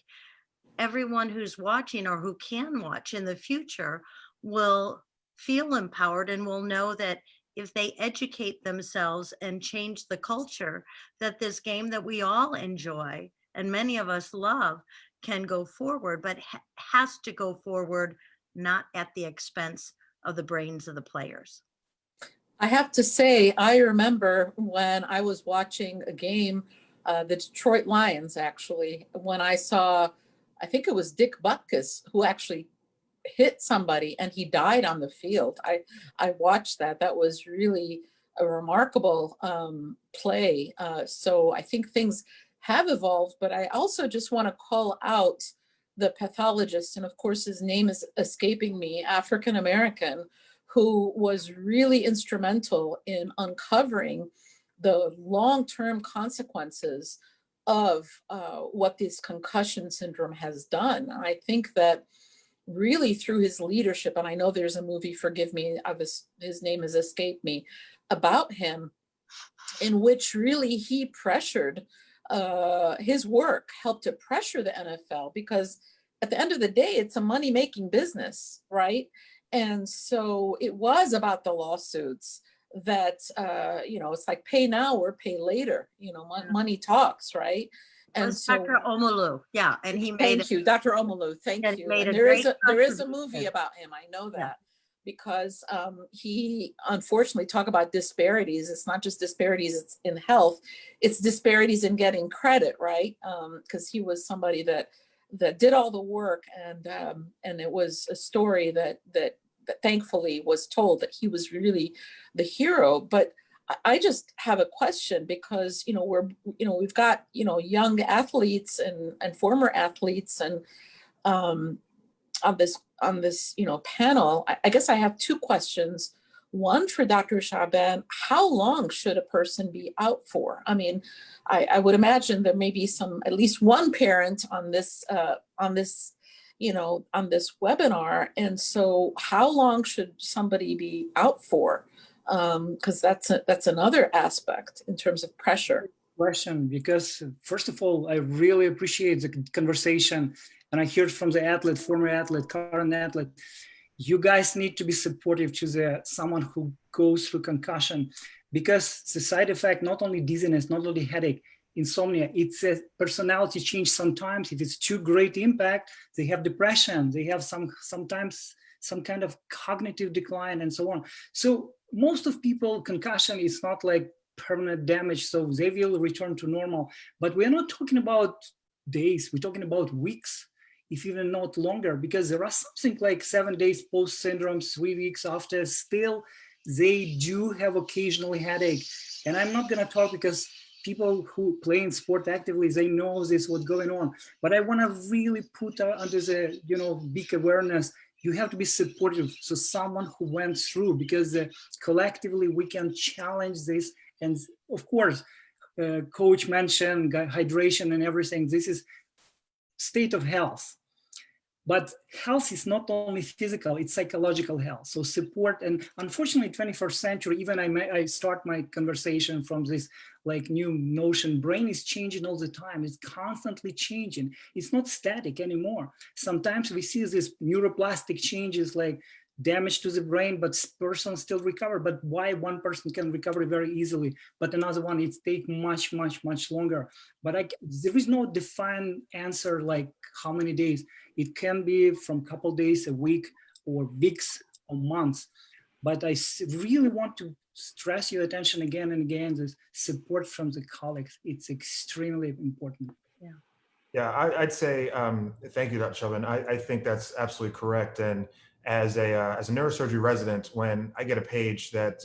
S2: everyone who's watching or who can watch in the future will feel empowered and will know that if they educate themselves and change the culture, that this game that we all enjoy and many of us love can go forward, but has to go forward not at the expense of the brains of the players.
S1: I have to say, I remember when I was watching a game, the Detroit Lions, actually, when I saw, I think it was Dick Butkus who actually hit somebody and he died on the field. I watched that. That was really a remarkable play. So I think things have evolved, but I also just want to call out the pathologist, and of course his name is escaping me, African-American, who was really instrumental in uncovering the long-term consequences of what this concussion syndrome has done. And I think that really through his leadership, and I know there's a movie, forgive me, his name has escaped me, about him, in which really he pressured, his work helped to pressure the NFL, because at the end of the day, it's a money-making business, right? And so it was about the lawsuits that, it's like pay now or pay later, money talks, right?
S2: And so Dr. Omolu, yeah, and he made.
S1: Thank you, Dr. Omolu, thank you. And there is a movie about him, I know that. Yeah. Because he unfortunately talk about disparities. It's not just disparities in health, it's disparities in getting credit, right? Because he was somebody that did all the work, and it was a story that thankfully was told that he was really the hero. But I just have a question, because we've got young athletes and former athletes, and on this panel, I guess I have two questions. One for Dr. Chaban, how long should a person be out for? I mean, I would imagine there may be at least one parent on this webinar. And so how long should somebody be out for? Because that's another aspect in terms of pressure.
S5: Question, because first of all, I really appreciate the conversation, and I heard from the athlete, former athlete, current athlete. You guys need to be supportive to someone who goes through concussion, because the side effect, not only dizziness, not only headache, insomnia, it's a personality change. Sometimes if it's too great impact, they have depression, they have sometimes some kind of cognitive decline and so on. So most of people, concussion is not like permanent damage, so they will return to normal. But we're not talking about days, we're talking about weeks, if even not longer, because there are something like 7 days post syndrome, 3 weeks after, still they do have occasionally headache. And I'm not gonna talk because people who play in sport actively, they know this, what's going on. But I wanna really put under the big awareness, you have to be supportive. So someone who went through, because collectively we can challenge this. And of course, coach mentioned hydration and everything. This is state of health. But health is not only physical, it's psychological health. So support, and unfortunately 21st century, even I start my conversation from this like new notion, brain is changing all the time. It's constantly changing. It's not static anymore. Sometimes we see these neuroplastic changes like damage to the brain, but person still recover. But why one person can recover very easily, but another one, it takes much, much, much longer. But there is no defined answer like how many days. It can be from a couple days, a week, or weeks or months. But I really want to stress your attention again and again, this support from the colleagues. It's extremely important.
S2: Yeah.
S4: Yeah, I'd say, thank you, Dr. Chaban. I think that's absolutely correct. And as a neurosurgery resident, when I get a page that,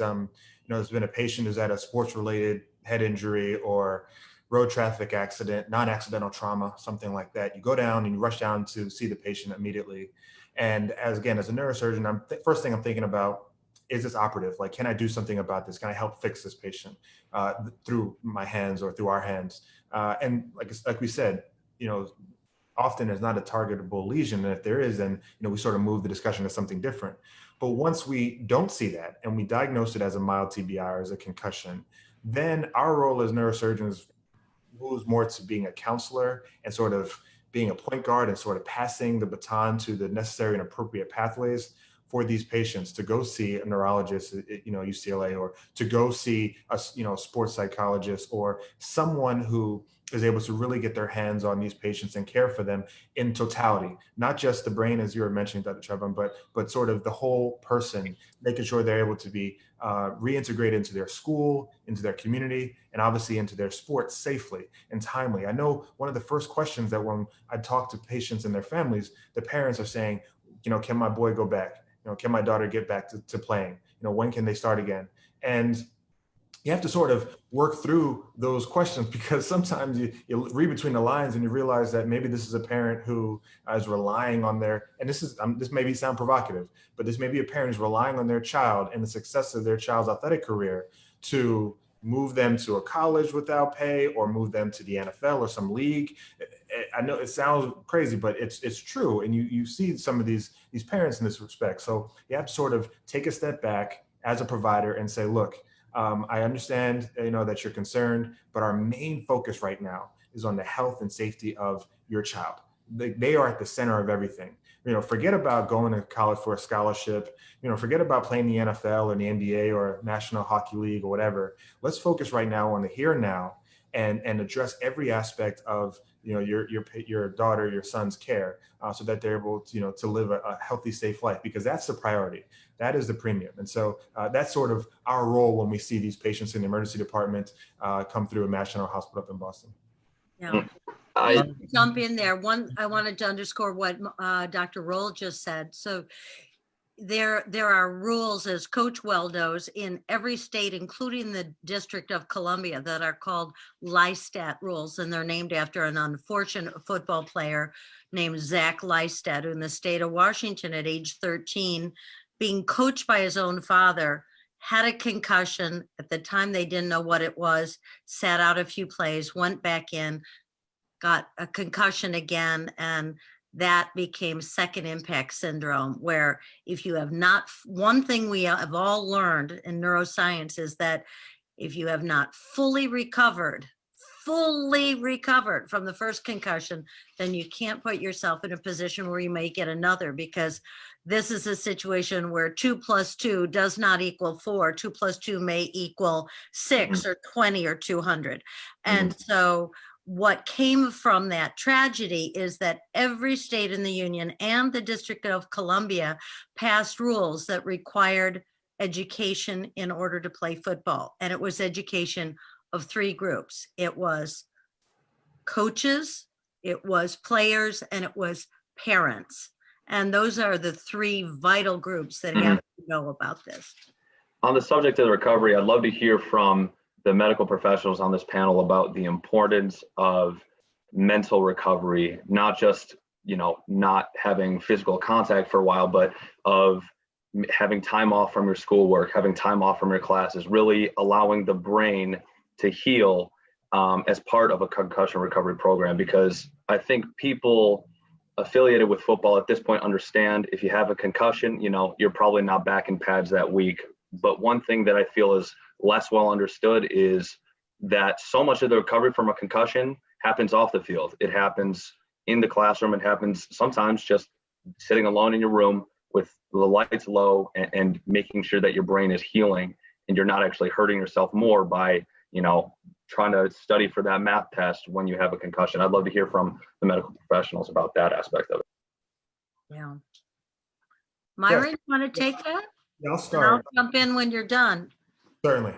S4: there's been a patient who's had a sports-related head injury or road traffic accident, non-accidental trauma, something like that, you go down and you rush down to see the patient immediately. And as a neurosurgeon, first thing I'm thinking about, is this operative? Like, can I do something about this? Can I help fix this patient through my hands or through our hands? And like we said, often there's not a targetable lesion. And if there is, then, we sort of move the discussion to something different. But once we don't see that and we diagnose it as a mild TBI or as a concussion, then our role as neurosurgeons moves more to being a counselor and sort of being a point guard and sort of passing the baton to the necessary and appropriate pathways for these patients to go see a neurologist at UCLA, or to go see a sports psychologist, or someone who is able to really get their hands on these patients and care for them in totality, not just the brain, as you were mentioning, Dr. Chaban, but sort of the whole person, making sure they're able to be reintegrated into their school, into their community, and obviously into their sport safely and timely. I know one of the first questions that when I talk to patients and their families, the parents are saying, can my boy go back? Can my daughter get back to playing? When can they start again? And you have to sort of work through those questions, because sometimes you read between the lines and you realize that maybe this is a parent who is relying on and this may sound provocative, but this may be a parent who's relying on their child and the success of their child's athletic career to move them to a college without pay, or move them to the NFL or some league. I know it sounds crazy, but it's true. And you see some of these parents in this respect. So you have to sort of take a step back as a provider and say, look, I understand, that you're concerned, but our main focus right now is on the health and safety of your child. They are at the center of everything. Forget about going to college for a scholarship, forget about playing the NFL or the NBA or National Hockey League or whatever. Let's focus right now on the here and now, and address every aspect of your daughter, your son's care, so that they're able to live a healthy, safe life, because that's the priority. That is the premium. And so that's sort of our role when we see these patients in the emergency department come through a Mass General Hospital up in Boston.
S2: Yeah.
S7: I
S2: Jump in there. I wanted to underscore what Dr. Rolle just said. So there are rules, as Coach well knows, in every state, including the District of Columbia, that are called Lystat rules, and they're named after an unfortunate football player named Zach Lystat, who in the state of Washington at age 13, being coached by his own father, had a concussion. At the time, they didn't know what it was, sat out a few plays, went back in, got a concussion again, and that became second impact syndrome, where if you have not, one thing we have all learned in neuroscience is that if you have not fully recovered from the first concussion, then you can't put yourself in a position where you may get another, because this is a situation where 2 + 2 does not equal 4. 2 + 2 may equal 6 or 20 or 200. And so what came from that tragedy is that every state in the union and the District of Columbia passed rules that required education in order to play football. And it was education of 3 groups. It was coaches, it was players, and it was parents. And those are the 3 vital groups that have to know about this.
S7: On the subject of the recovery, I'd love to hear from the medical professionals on this panel about the importance of mental recovery, not just, not having physical contact for a while, but of having time off from your schoolwork, having time off from your classes, really allowing the brain to heal as part of a concussion recovery program. Because I think people affiliated with football at this point understand if you have a concussion, you're probably not back in pads that week. But one thing that I feel is less well understood is that so much of the recovery from a concussion happens off the field. It happens in the classroom. It happens sometimes just sitting alone in your room with the lights low and making sure that your brain is healing and you're not actually hurting yourself more by, trying to study for that math test when you have a concussion. I'd love to hear from the medical professionals about that aspect of it.
S2: Yeah. Myron, you want to take that?
S4: Yeah, I'll start.
S2: And I'll jump in when you're done.
S4: Certainly.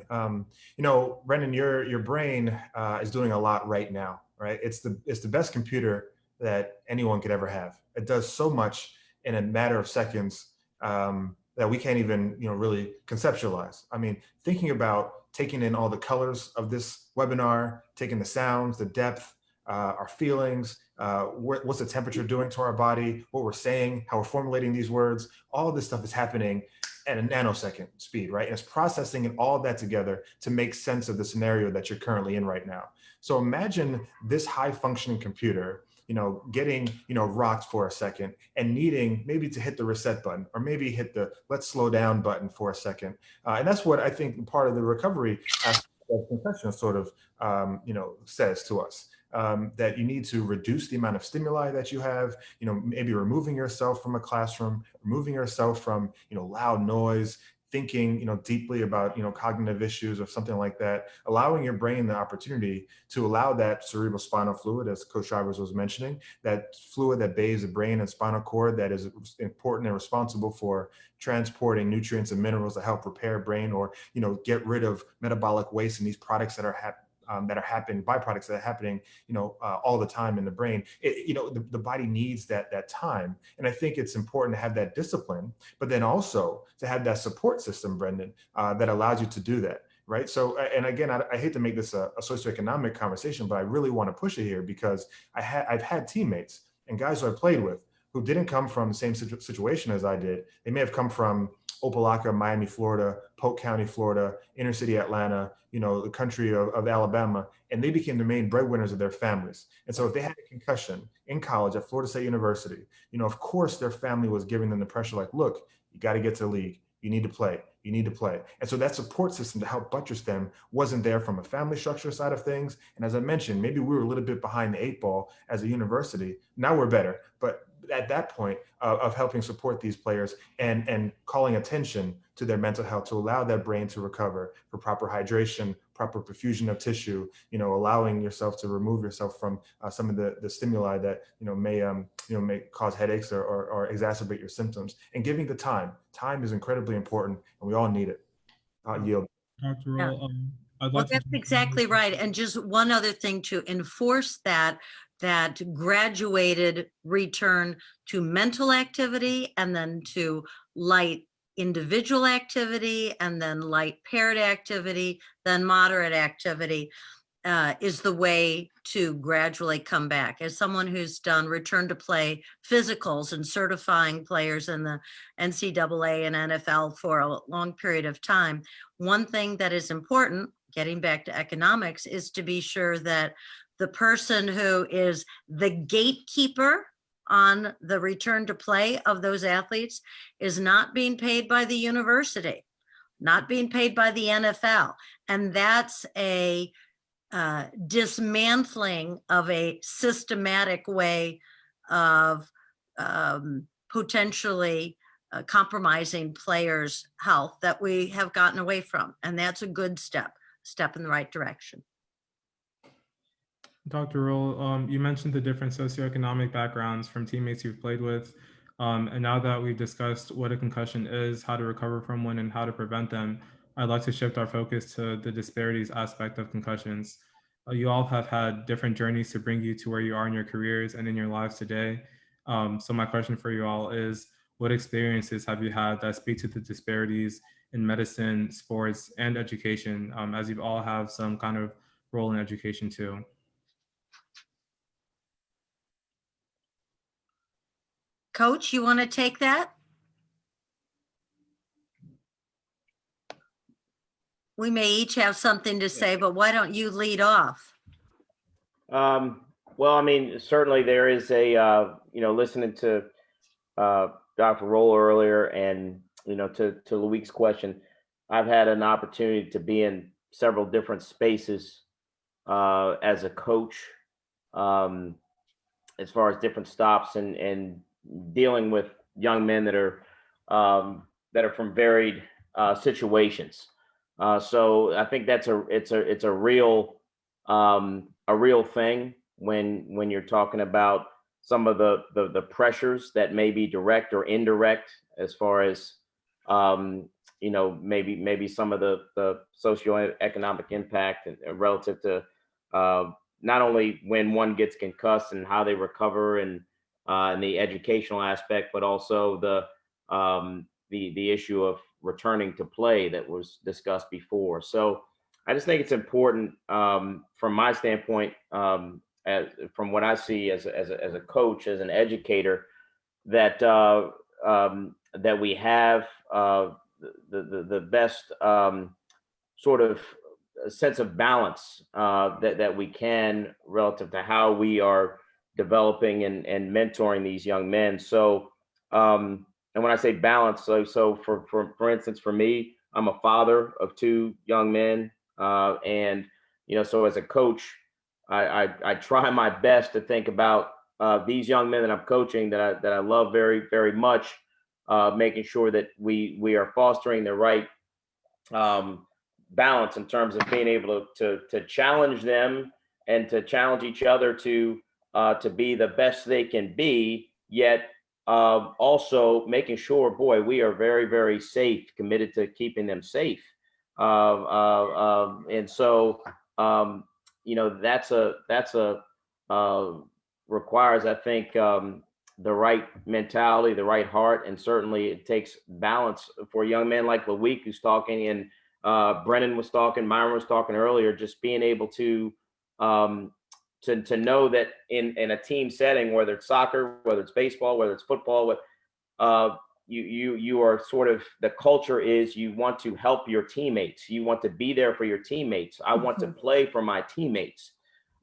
S4: Brendan, your brain is doing a lot right now, right? It's the best computer that anyone could ever have. It does so much in a matter of seconds that we can't even, really conceptualize. I mean, thinking about taking in all the colors of this webinar, taking the sounds, the depth, our feelings, what's the temperature doing to our body, what we're saying, how we're formulating these words, all of this stuff is happening at a nanosecond speed, right? And it's processing and all of that together to make sense of the scenario that you're currently in right now. So imagine this high functioning computer, getting, rocked for a second and needing maybe to hit the reset button or maybe hit the let's slow down button for a second. And that's what I think part of the recovery aspect of concussion sort of, says to us. That you need to reduce the amount of stimuli that you have, maybe removing yourself from a classroom, removing yourself from, loud noise, thinking, deeply about, cognitive issues or something like that, allowing your brain the opportunity to allow that cerebral spinal fluid, as Coach Trivers was mentioning, that fluid that bathes the brain and spinal cord that is important and responsible for transporting nutrients and minerals that help repair brain or, get rid of metabolic waste and these products that are happening, byproducts that are happening, all the time in the brain. The body needs that time. And I think it's important to have that discipline, but then also to have that support system, Brendan, that allows you to do that. Right. So, and again, I hate to make this a socioeconomic conversation, but I really want to push it here because I've had teammates and guys who I played with who didn't come from the same situation as I did. They may have come from Opelika, Miami, Florida, Polk County, Florida, inner city Atlanta, the country of Alabama, and they became the main breadwinners of their families. And so if they had a concussion in college at Florida State University, of course their family was giving them the pressure like, look, you got to get to the league. You need to play. You need to play. And so that support system to help buttress them wasn't there from a family structure side of things. And as I mentioned, maybe we were a little bit behind the 8 ball as a university. Now we're better. But at that point of helping support these players and calling attention to their mental health to allow that brain to recover for proper hydration, proper perfusion of tissue, allowing yourself to remove yourself from some of the stimuli that, may cause headaches or exacerbate your symptoms, and giving the time. Time is incredibly important and we all need it. Yield.
S3: Dr. Rolle,
S2: Well, that's exactly right. And just one other thing to enforce that graduated return to mental activity and then to light individual activity and then light paired activity, then moderate activity. is the way to gradually come back. As someone who's done return to play physicals and certifying players in the NCAA and NFL for a long period of time, one thing that is important, getting back to economics, is to be sure that the person who is the gatekeeper on the return to play of those athletes is not being paid by the university, not being paid by the NFL. And that's a dismantling of a systematic way of potentially compromising players' health that we have gotten away from. And that's a good step in the right direction.
S3: Dr. Rolle, you mentioned the different socioeconomic backgrounds from teammates you've played with. And now that we've discussed what a concussion is, how to recover from one, and how to prevent them, I'd like to shift our focus to the disparities aspect of concussions. You all have had different journeys to bring you to where you are in your careers and in your lives today. So my question for you all is, what experiences have you had that speak to the disparities in medicine, sports, and education, as you all have some kind of role in education too?
S2: Coach, you want to take that? We may each have something to say, but why don't you lead off?
S6: Well, I mean, certainly there is a, listening to Dr. Rolle earlier and, to Loic's question, I've had an opportunity to be in several different spaces as a coach, as far as different stops and dealing with young men that are from varied situations. So I think it's a real thing when you're talking about some of the pressures that may be direct or indirect, as far as maybe some of the socioeconomic impact relative to not only when one gets concussed and how they recover and the educational aspect, but also the issue of returning to play that was discussed before. So I just think it's important from my standpoint, from what I see as a coach, as an educator, that that we have the best sort of sense of balance that we can relative to how we are developing and mentoring these young men. So and when I say balance, so for instance, for me, I'm a father of two young men, and so as a coach, I try my best to think about these young men that I'm coaching that I love very, very much, making sure that we are fostering the right balance in terms of being able to challenge them and to challenge each other to be the best they can be, yet also making sure, boy, we are very, very safe, committed to keeping them safe. And so, that's requires, I think, the right mentality, the right heart, and certainly it takes balance for young men like Loic, who's talking, and Brennan was talking, Myron was talking earlier, just being able to know that in a team setting, whether it's soccer, whether it's baseball, whether it's football, you are sort of, the culture is you want to help your teammates. You want to be there for your teammates. I want to play for my teammates.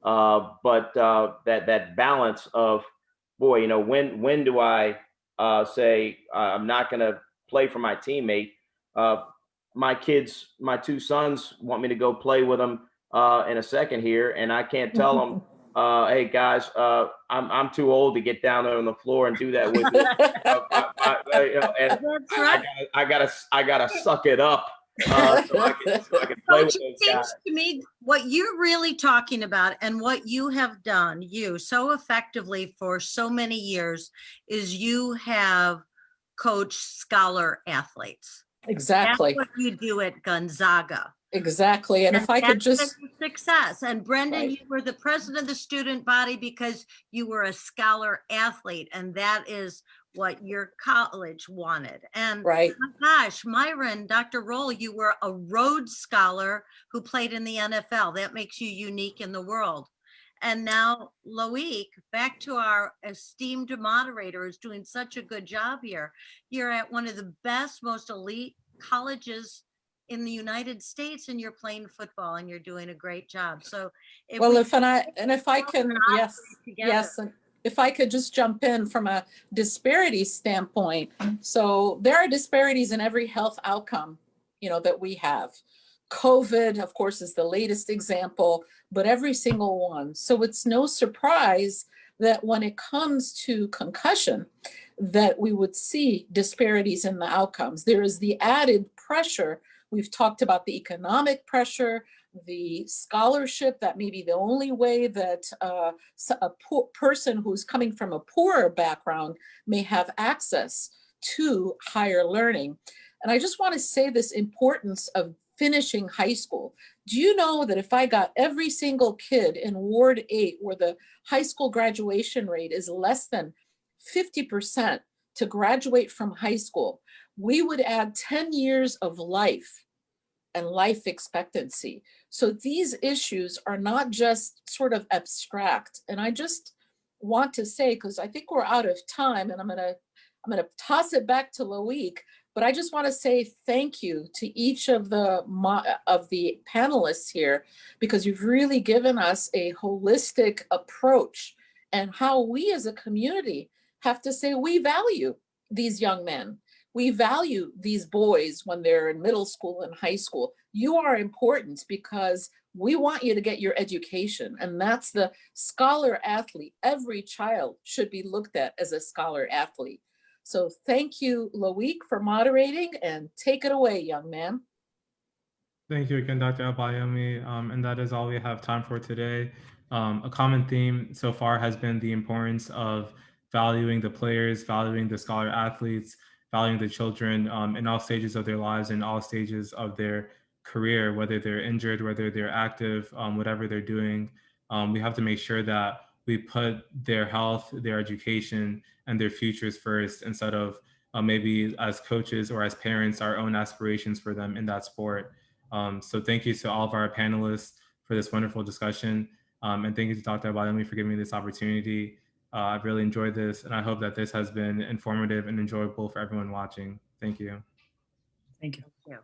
S6: But that balance of, boy, when do I say I'm not going to play for my teammate? My two sons want me to go play with them in a second here, and I can't tell them, hey guys, I'm too old to get down there on the floor and do that with you. I gotta suck it up so I can play with those guys.
S2: It seems to me what you're really talking about and what you have done, you so effectively for so many years, is you have coached scholar athletes.
S1: Exactly.
S2: That's what you do at Gonzaga.
S1: Exactly. And if I could
S2: that's
S1: just,
S2: been a success. And Brendan,
S1: Right.
S2: you were the president of the student body because you were a scholar athlete, and that is what your college wanted. And
S1: right.
S2: my gosh, Myron, Dr. Rolle, you were a Rhodes Scholar who played in the NFL. That makes you unique in the world. And now, Loic, back to our esteemed moderator who's doing such a good job here. You're at one of the best, most elite colleges in the United States, and you're playing football and you're doing a great job. So
S1: Well,
S2: we
S1: if I can, yes,
S2: together.
S1: yes, and if I could just jump in from a disparity standpoint. So there are disparities in every health outcome, that we have. COVID, of course, is the latest example, but every single one. So it's no surprise that when it comes to concussion, that we would see disparities in the outcomes. There is the added pressure. We've talked about the economic pressure, the scholarship, that may be the only way that a poor person who's coming from a poorer background may have access to higher learning. And I just want to say this importance of finishing high school. Do you know that if I got every single kid in Ward 8, where the high school graduation rate is less than 50% to graduate from high school, we would add 10 years of life and life expectancy. So these issues are not just sort of abstract. And I just want to say, because I think we're out of time, and I'm gonna toss it back to Loic, but I just want to say thank you to each of the panelists here, because you've really given us a holistic approach and how we as a community have to say we value these young men. We value these boys when they're in middle school and high school. You are important because we want you to get your education. And that's the scholar athlete. Every child should be looked at as a scholar athlete. So thank you, Loic, for moderating, and take it away, young man.
S3: Thank you again, Dr. El-Bayoumi. And that is all we have time for today. A common theme so far has been the importance of valuing the players, valuing the scholar athletes, valuing the children in all stages of their lives and all stages of their career, whether they're injured, whether they're active, whatever they're doing. We have to make sure that we put their health, their education, and their futures first, instead of maybe as coaches or as parents, our own aspirations for them in that sport. So thank you to all of our panelists for this wonderful discussion. And thank you to Dr. El-Bayoumi for giving me this opportunity. I've really enjoyed this, and I hope that this has been informative and enjoyable for everyone watching. Thank you.
S5: Thank you.
S2: Yeah.